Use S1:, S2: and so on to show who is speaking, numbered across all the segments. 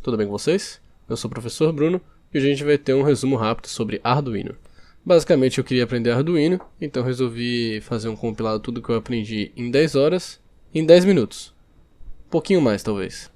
S1: tudo bem com vocês? Eu sou o professor Bruno e hoje a gente vai ter um resumo rápido sobre Arduino. Basicamente eu queria aprender Arduino, então resolvi fazer um compilado de tudo que eu aprendi em 10 horas, em 10 minutos. Um pouquinho mais talvez.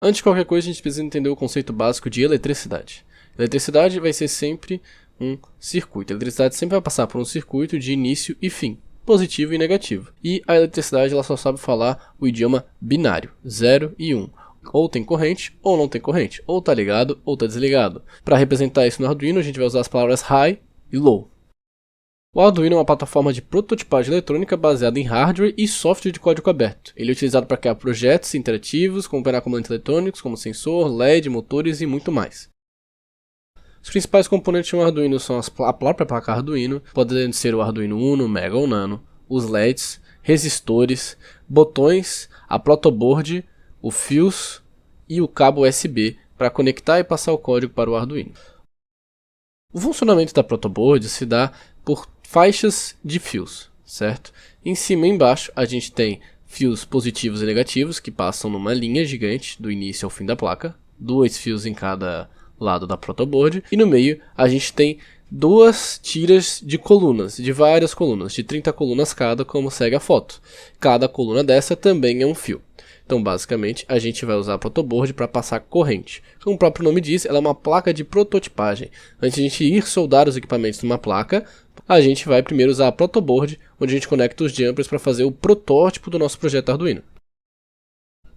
S1: Antes de qualquer coisa a gente precisa entender o conceito básico de eletricidade. Eletricidade vai ser sempre um circuito. A eletricidade sempre vai passar por um circuito de início e fim, positivo e negativo. E a eletricidade ela só sabe falar o idioma binário, 0 e 1. Ou tem corrente ou não tem corrente, ou tá ligado ou tá desligado. Para representar isso no Arduino a gente vai usar as palavras high e low. O Arduino é uma plataforma de prototipagem eletrônica baseada em hardware e software de código aberto. Ele é utilizado para criar projetos interativos, como operar comandos eletrônicos como sensor, LED, motores e muito mais. Os principais componentes de um Arduino são a própria placa Arduino, podendo ser o Arduino Uno, Mega ou Nano, os LEDs, resistores, botões, a protoboard, o fios e o cabo USB para conectar e passar o código para o Arduino. O funcionamento da protoboard se dá por faixas de fios, certo? Em cima e embaixo a gente tem fios positivos e negativos que passam numa linha gigante do início ao fim da placa, 2 fios em cada lado da protoboard, e no meio a gente tem 2 tiras de colunas, de várias colunas, de 30 colunas cada, como segue a foto. Cada coluna dessa também é um fio. Então basicamente a gente vai usar a protoboard para passar corrente. Como o próprio nome diz, ela é uma placa de prototipagem. Antes de a gente ir soldar os equipamentos numa placa, a gente vai primeiro usar a protoboard, onde a gente conecta os jumpers para fazer o protótipo do nosso projeto Arduino.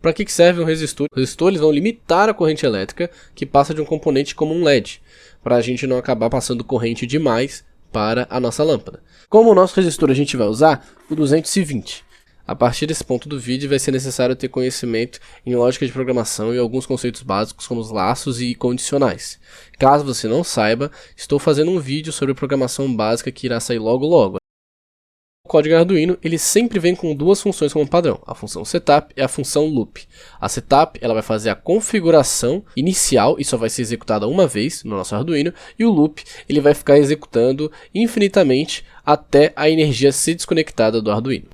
S1: Para que serve um resistor? Os resistores vão limitar a corrente elétrica que passa de um componente como um LED, para a gente não acabar passando corrente demais para a nossa lâmpada. Como o nosso resistor a gente vai usar o 220. A partir desse ponto do vídeo vai ser necessário ter conhecimento em lógica de programação e alguns conceitos básicos como os laços e condicionais. Caso você não saiba, estou fazendo um vídeo sobre programação básica que irá sair logo logo. O código Arduino ele sempre vem com 2 funções como padrão, a função setup e a função loop. A setup ela vai fazer a configuração inicial e só vai ser executada uma vez no nosso Arduino, e o loop ele vai ficar executando infinitamente até a energia ser desconectada do Arduino.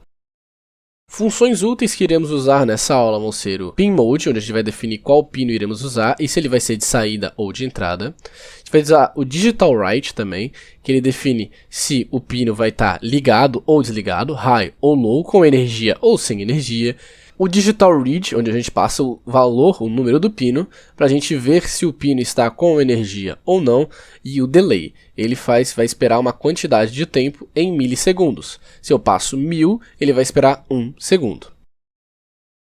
S1: Funções úteis que iremos usar nessa aula vão ser o pin mode, onde a gente vai definir qual pino iremos usar e se ele vai ser de saída ou de entrada. A gente vai usar o digital write também, que ele define se o pino vai estar ligado ou desligado, high ou low, com energia ou sem energia. O digital read, onde a gente passa o valor, o número do pino, para a gente ver se o pino está com energia ou não. E o delay, ele vai esperar uma quantidade de tempo em milissegundos. Se eu passo 1000, ele vai esperar 1 segundo.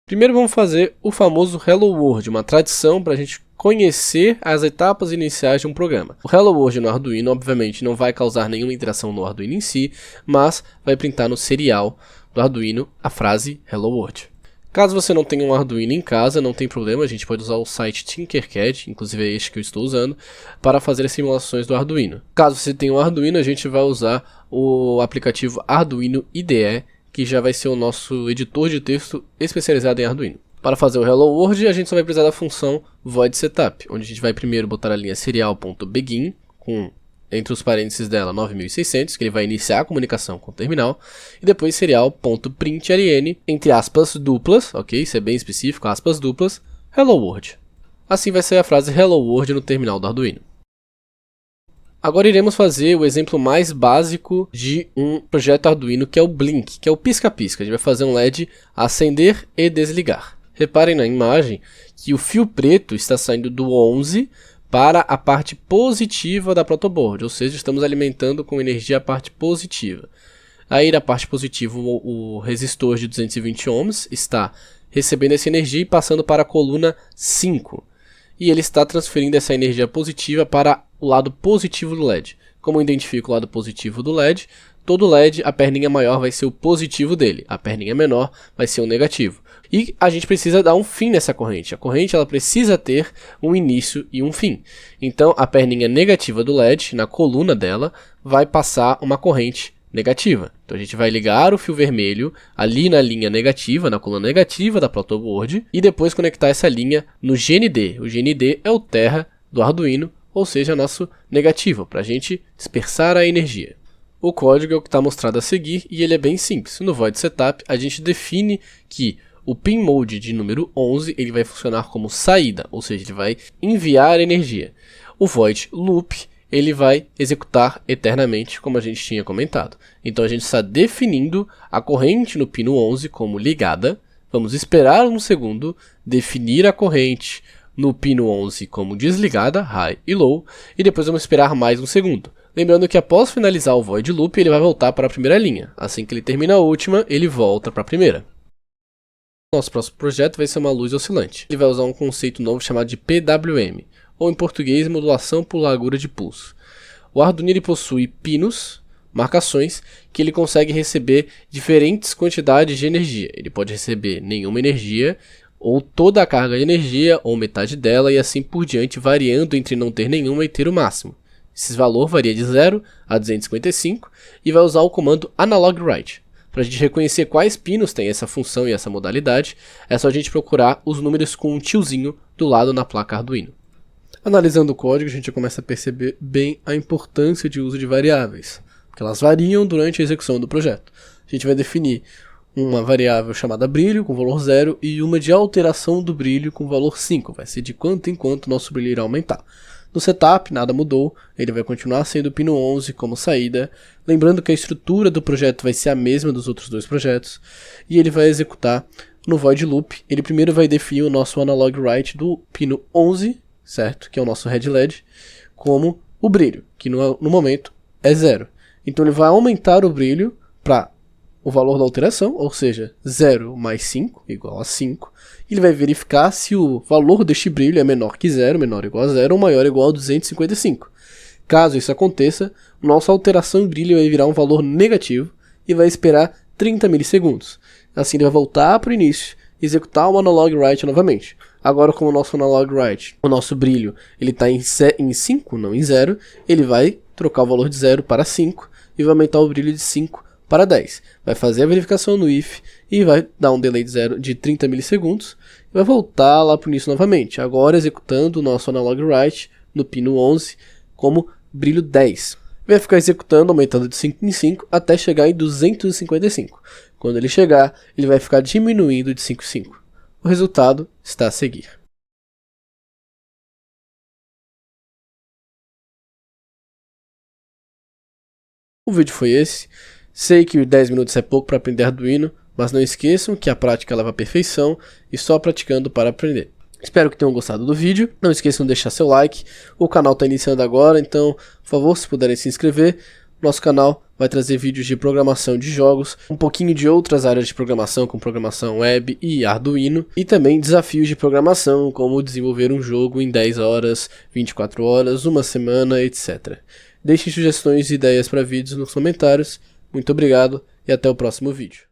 S1: Primeiro vamos fazer o famoso Hello World, uma tradição para a gente conhecer as etapas iniciais de um programa. O Hello World no Arduino, obviamente, não vai causar nenhuma interação no Arduino em si, mas vai printar no serial do Arduino a frase Hello World. Caso você não tenha um Arduino em casa, não tem problema, a gente pode usar o site Tinkercad, inclusive é este que eu estou usando, para fazer as simulações do Arduino. Caso você tenha um Arduino, a gente vai usar o aplicativo Arduino IDE, que já vai ser o nosso editor de texto especializado em Arduino. Para fazer o Hello World, a gente só vai precisar da função void setup, onde a gente vai primeiro botar a linha serial.begin, com entre os parênteses dela 9600, que ele vai iniciar a comunicação com o terminal, e depois serial.println, entre aspas duplas, ok? Isso é bem específico, aspas duplas, Hello World. Assim vai sair a frase Hello World no terminal do Arduino. Agora iremos fazer o exemplo mais básico de um projeto Arduino, que é o Blink, que é o pisca-pisca. A gente vai fazer um LED acender e desligar. Reparem na imagem que o fio preto está saindo do 11 para a parte positiva da protoboard, ou seja, estamos alimentando com energia a parte positiva. Aí da parte positiva o resistor de 220 ohms está recebendo essa energia e passando para a coluna 5. E ele está transferindo essa energia positiva para o lado positivo do LED. Como eu identifico o lado positivo do LED? Todo LED, a perninha maior vai ser o positivo dele, a perninha menor vai ser o negativo. E a gente precisa dar um fim nessa corrente. A corrente ela precisa ter um início e um fim. Então a perninha negativa do LED, na coluna dela, vai passar uma corrente negativa. Então a gente vai ligar o fio vermelho ali na linha negativa, na coluna negativa da protoboard, e depois conectar essa linha no GND. O GND é o terra do Arduino, ou seja, nosso negativo, para a gente dispersar a energia. O código é o que está mostrado a seguir e ele é bem simples. No void setup a gente define que O pin mode de número 11 ele vai funcionar como saída, ou seja, ele vai enviar energia. O void loop ele vai executar eternamente, como a gente tinha comentado. Então a gente está definindo a corrente no pino 11 como ligada. Vamos esperar um segundo, definir a corrente no pino 11 como desligada, high e low, e depois vamos esperar mais um segundo. Lembrando que após finalizar o void loop, ele vai voltar para a primeira linha. Assim que ele termina a última, ele volta para a primeira. Nosso próximo projeto vai ser uma luz oscilante. Ele vai usar um conceito novo chamado de PWM, ou em português, modulação por largura de pulso. O Arduino ele possui pinos, marcações, que ele consegue receber diferentes quantidades de energia. Ele pode receber nenhuma energia, ou toda a carga de energia, ou metade dela, e assim por diante, variando entre não ter nenhuma e ter o máximo. Esse valor varia de 0 a 255 e vai usar o comando analog_write. Para a gente reconhecer quais pinos tem essa função e essa modalidade, é só a gente procurar os números com um tiozinho do lado na placa Arduino. Analisando o código, a gente começa a perceber bem a importância de uso de variáveis, porque elas variam durante a execução do projeto. A gente vai definir uma variável chamada brilho com valor 0 e uma de alteração do brilho com valor 5, vai ser de quanto em quanto o nosso brilho irá aumentar. No setup, nada mudou, ele vai continuar sendo o pino 11 como saída, lembrando que a estrutura do projeto vai ser a mesma dos outros dois projetos, e ele vai executar no void loop. Ele primeiro vai definir o nosso analog_write do pino 11, certo? Que é o nosso red LED, como o brilho, que no momento é 0. Então ele vai aumentar o brilho para o valor da alteração, ou seja, 0 mais 5 igual a 5. Ele vai verificar se o valor deste brilho é menor que 0, menor ou igual a 0, ou maior ou igual a 255. Caso isso aconteça, nossa alteração em brilho vai virar um valor negativo e vai esperar 30 milissegundos. Assim ele vai voltar para o início e executar o analog_write novamente. Agora, como o nosso analog_write, o nosso brilho está em 5, não em 0, ele vai trocar o valor de 0 para 5 e vai aumentar o brilho de 5 para 10. Vai fazer a verificação no if e vai dar um delay de 30 milissegundos e vai voltar lá para o início novamente, agora executando o nosso analog_write no pino 11 como brilho 10. Vai ficar executando, aumentando de 5 em 5 até chegar em 255. Quando ele chegar, ele vai ficar diminuindo de 5 em 5. O resultado está a seguir. O vídeo foi esse. Sei que 10 minutos é pouco para aprender Arduino, mas não esqueçam que a prática leva à perfeição e só praticando para aprender. Espero que tenham gostado do vídeo, não esqueçam de deixar seu like, o canal está iniciando agora, então, por favor, se puderem se inscrever, nosso canal vai trazer vídeos de programação de jogos, um pouquinho de outras áreas de programação, como programação web e Arduino, e também desafios de programação, como desenvolver um jogo em 10 horas, 24 horas, uma semana, etc. Deixem sugestões e ideias para vídeos nos comentários. Muito obrigado e até o próximo vídeo.